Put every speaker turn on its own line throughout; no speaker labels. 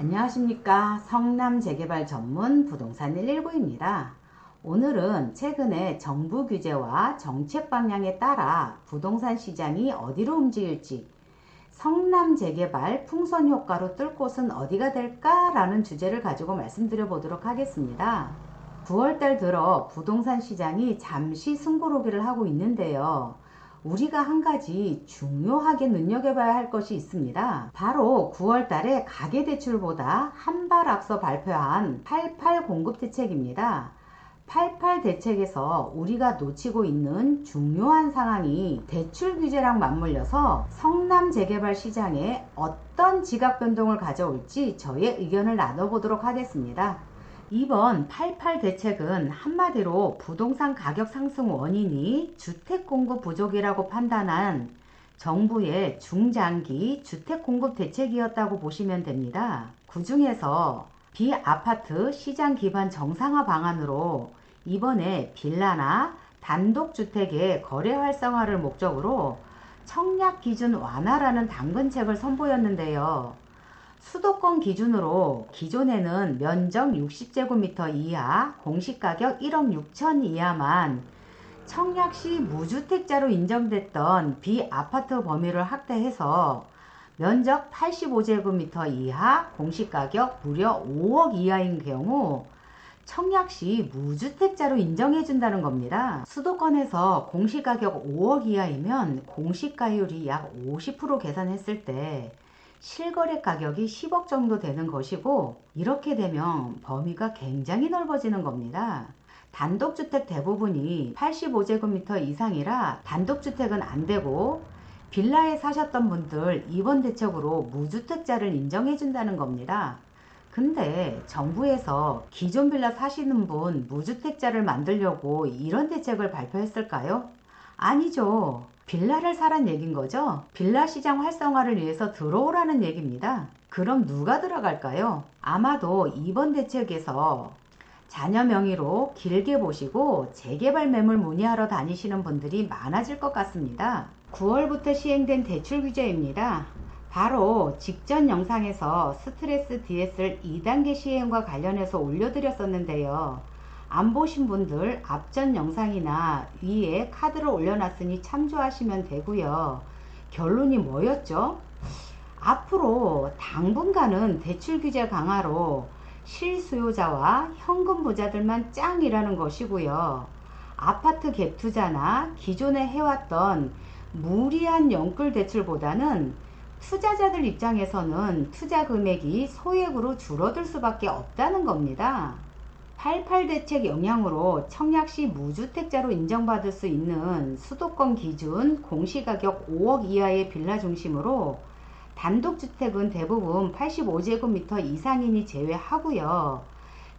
안녕하십니까. 성남 재개발 전문 부동산 119입니다. 오늘은 최근에 정부 규제와 정책 방향에 따라 부동산 시장이 어디로 움직일지, 성남 재개발 풍선 효과로 뜰 곳은 어디가 될까라는 주제를 가지고 말씀드려 보도록 하겠습니다. 9월달 들어 부동산 시장이 잠시 승부로기를 하고 있는데요. 우리가 한 가지 중요하게 눈여겨봐야 할 것이 있습니다. 바로 9월 달에 가계대출보다 한 발 앞서 발표한 88 공급대책입니다. 88 대책에서 우리가 놓치고 있는 중요한 상황이 대출 규제랑 맞물려서 성남 재개발 시장에 어떤 지각 변동을 가져올지 저의 의견을 나눠보도록 하겠습니다. 이번 88 대책은 한마디로 부동산 가격 상승 원인이 주택 공급 부족이라고 판단한 정부의 중장기 주택 공급 대책이었다고 보시면 됩니다. 그 중에서 비아파트 시장 기반 정상화 방안으로 이번에 빌라나 단독주택의 거래 활성화를 목적으로 청약 기준 완화라는 당근책을 선보였는데요. 수도권 기준으로 기존에는 면적 60제곱미터 이하, 공시가격 1억 6천 이하만 청약시 무주택자로 인정됐던 비아파트 범위를 확대해서 면적 85제곱미터 이하, 공시가격 무려 5억 이하인 경우 청약시 무주택자로 인정해준다는 겁니다. 수도권에서 공시가격 5억 이하이면 공시가율이 약 50% 계산했을 때 실거래 가격이 10억 정도 되는 것이고, 이렇게 되면 범위가 굉장히 넓어지는 겁니다. 단독주택 대부분이 85제곱미터 이상이라 단독주택은 안 되고, 빌라에 사셨던 분들 이번 대책으로 무주택자를 인정해 준다는 겁니다. 근데 정부에서 기존 빌라 사시는 분 무주택자를 만들려고 이런 대책을 발표했을까요? 아니죠. 빌라를 사란 얘긴 거죠. 빌라 시장 활성화를 위해서 들어오라는 얘기입니다. 그럼 누가 들어갈까요? 아마도 이번 대책에서 자녀 명의로 길게 보시고 재개발 매물 문의하러 다니시는 분들이 많아질 것 같습니다. 9월부터 시행된 대출 규제입니다. 바로 직전 영상에서 스트레스 DSR 2단계 시행과 관련해서 올려드렸었는데요. 안 보신 분들 앞전 영상이나 위에 카드를 올려놨으니 참조하시면 되고요. 결론이 뭐였죠? 앞으로 당분간은 대출 규제 강화로 실수요자와 현금 부자들만 짱이라는 것이고요. 아파트 갭 투자나 기존에 해왔던 무리한 연끌 대출보다는 투자자들 입장에서는 투자 금액이 소액으로 줄어들 수밖에 없다는 겁니다. 88 대책 영향으로 청약시 무주택자로 인정받을 수 있는 수도권 기준 공시가격 5억 이하의 빌라 중심으로 단독주택은 대부분 85제곱미터 이상이니 제외하고요.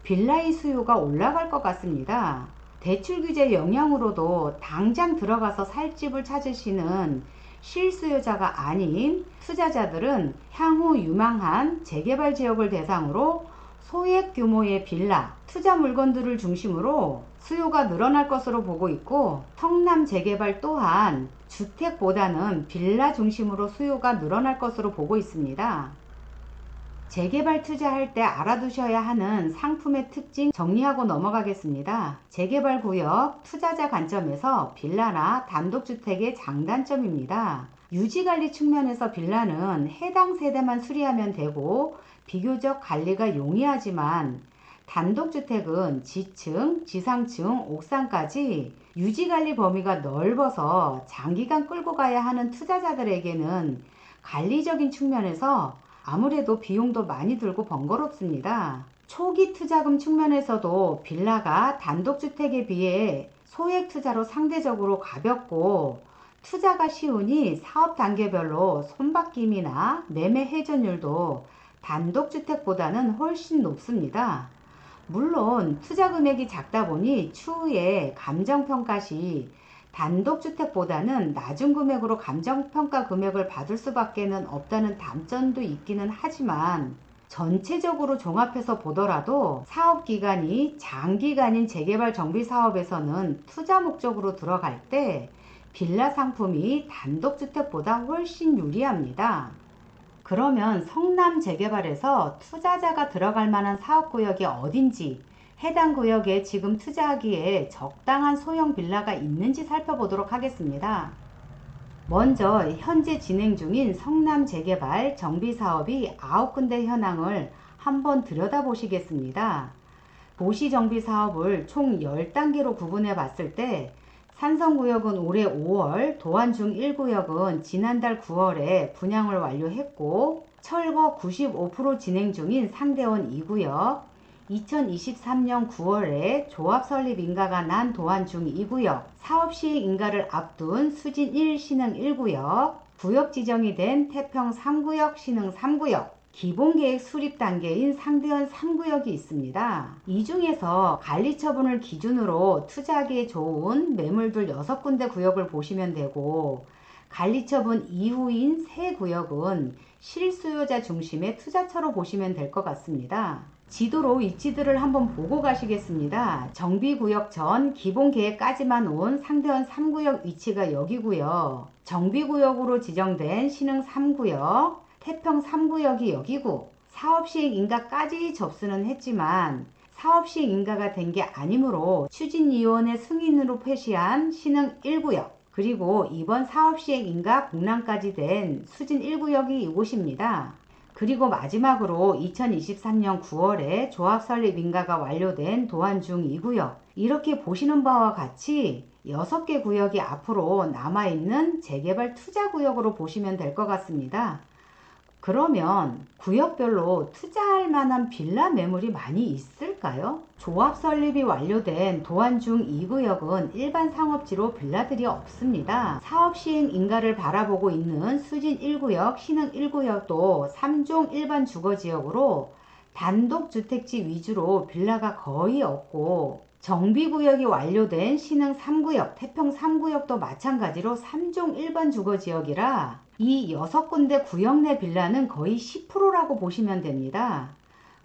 빌라의 수요가 올라갈 것 같습니다. 대출 규제 영향으로도 당장 들어가서 살 집을 찾으시는 실수요자가 아닌 투자자들은 향후 유망한 재개발 지역을 대상으로 소액 규모의 빌라, 투자 물건들을 중심으로 수요가 늘어날 것으로 보고 있고, 성남 재개발 또한 주택보다는 빌라 중심으로 수요가 늘어날 것으로 보고 있습니다. 재개발 투자할 때 알아두셔야 하는 상품의 특징 정리하고 넘어가겠습니다. 재개발 구역 투자자 관점에서 빌라나 단독주택의 장단점입니다. 유지관리 측면에서 빌라는 해당 세대만 수리하면 되고 비교적 관리가 용이하지만, 단독주택은 지층, 지상층, 옥상까지 유지관리 범위가 넓어서 장기간 끌고 가야 하는 투자자들에게는 관리적인 측면에서 아무래도 비용도 많이 들고 번거롭습니다. 초기 투자금 측면에서도 빌라가 단독주택에 비해 소액 투자로 상대적으로 가볍고 투자가 쉬우니 사업 단계별로 손바뀜이나 매매 회전율도 단독주택보다는 훨씬 높습니다. 물론 투자 금액이 작다 보니 추후에 감정평가 시 단독주택보다는 낮은 금액으로 감정평가 금액을 받을 수밖에 없다는 단점도 있기는 하지만, 전체적으로 종합해서 보더라도 사업기간이 장기간인 재개발 정비사업에서는 투자 목적으로 들어갈 때 빌라 상품이 단독주택보다 훨씬 유리합니다. 그러면 성남 재개발에서 투자자가 들어갈 만한 사업구역이 어딘지, 해당 구역에 지금 투자하기에 적당한 소형 빌라가 있는지 살펴보도록 하겠습니다. 먼저 현재 진행 중인 성남 재개발 정비사업이 9군데 현황을 한번 들여다보시겠습니다. 도시정비 사업을 총 10단계로 구분해 봤을 때 산성구역은 올해 5월, 도안중 1구역은 지난달 9월에 분양을 완료했고, 철거 95% 진행 중인 상대원 2구역, 2023년 9월에 조합 설립 인가가 난 도안중 2구역, 사업 시행 인가를 앞둔 수진 1 신흥 1구역, 구역 지정이 된 태평 3구역 신흥 3구역, 기본계획 수립 단계인 상대원 3구역이 있습니다. 이 중에서 관리처분을 기준으로 투자하기에 좋은 매물들 6군데 구역을 보시면 되고, 관리처분 이후인 세 구역은 실수요자 중심의 투자처로 보시면 될 것 같습니다. 지도로 위치들을 한번 보고 가시겠습니다. 정비구역 전 기본계획까지만 온 상대원 3구역 위치가 여기고요. 정비구역으로 지정된 신흥 3구역, 태평 3구역이 여기고, 사업시행 인가까지 접수는 했지만 사업시행 인가가 된 게 아니므로 추진위원회 승인으로 표시한 신흥 1구역, 그리고 이번 사업시행 인가 공람까지 된 수진 1구역이 이곳입니다. 그리고 마지막으로 2023년 9월에 조합 설립 인가가 완료된 도안중 2구역, 이렇게 보시는 바와 같이 6개 구역이 앞으로 남아있는 재개발 투자구역으로 보시면 될 것 같습니다. 그러면 구역별로 투자할 만한 빌라 매물이 많이 있을까요? 조합 설립이 완료된 도안중 2구역은 일반 상업지로 빌라들이 없습니다. 사업 시행 인가를 바라보고 있는 수진 1구역, 신흥 1구역도 3종 일반 주거지역으로 단독주택지 위주로 빌라가 거의 없고, 정비구역이 완료된 신흥 3구역, 태평 3구역도 마찬가지로 3종 일반 주거지역이라 이 6군데 구역 내 빌라는 거의 10%라고 보시면 됩니다.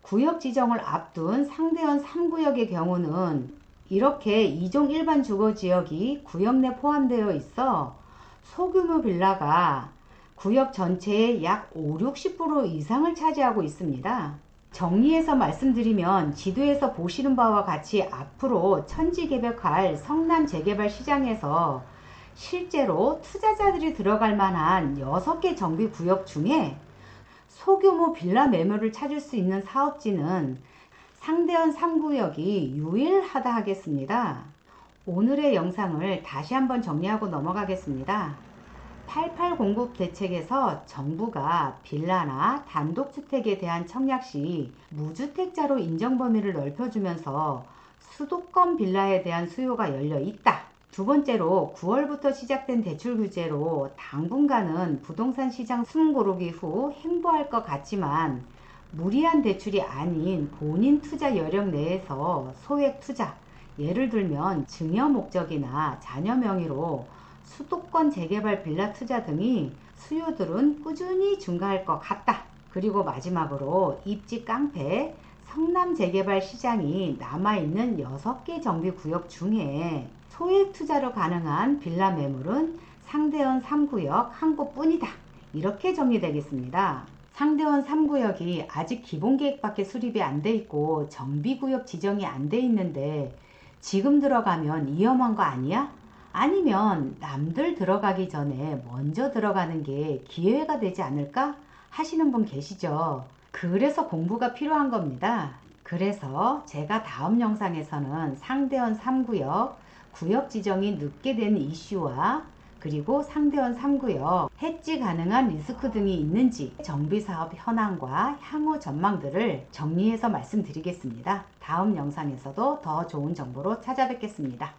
구역 지정을 앞둔 상대원 3구역의 경우는 이렇게 2종 일반 주거지역이 구역 내 포함되어 있어 소규모 빌라가 구역 전체의 약 50-60% 이상을 차지하고 있습니다. 정리해서 말씀드리면 지도에서 보시는 바와 같이 앞으로 천지개벽할 성남 재개발 시장에서 실제로 투자자들이 들어갈 만한 6개 정비구역 중에 소규모 빌라 매물을 찾을 수 있는 사업지는 상대원 3구역이 유일하다 하겠습니다. 오늘의 영상을 다시 한번 정리하고 넘어가겠습니다. 88 공급 대책에서 정부가 빌라나 단독주택에 대한 청약 시 무주택자로 인정 범위를 넓혀주면서 수도권 빌라에 대한 수요가 열려 있다. 두 번째로 9월부터 시작된 대출 규제로 당분간은 부동산 시장 숨고르기 후 행보할 것 같지만 무리한 대출이 아닌 본인 투자 여력 내에서 소액 투자, 예를 들면 증여 목적이나 자녀 명의로 수도권 재개발 빌라 투자 등이 수요들은 꾸준히 증가할 것 같다. 그리고 마지막으로 입지 깡패 성남 재개발 시장이 남아있는 6개 정비구역 중에 소액 투자로 가능한 빌라 매물은 상대원 3구역 한 곳뿐이다. 이렇게 정리되겠습니다. 상대원 3구역이 아직 기본계획밖에 수립이 안 돼 있고 정비구역 지정이 안 돼 있는데 지금 들어가면 위험한 거 아니야? 아니면 남들 들어가기 전에 먼저 들어가는 게 기회가 되지 않을까 하시는 분 계시죠. 그래서 공부가 필요한 겁니다. 그래서 제가 다음 영상에서는 상대원 3구역 구역 지정이 늦게 된 이슈와 그리고 상대원 3구역 해지 가능한 리스크 등이 있는지 정비사업 현황과 향후 전망들을 정리해서 말씀드리겠습니다. 다음 영상에서도 더 좋은 정보로 찾아뵙겠습니다.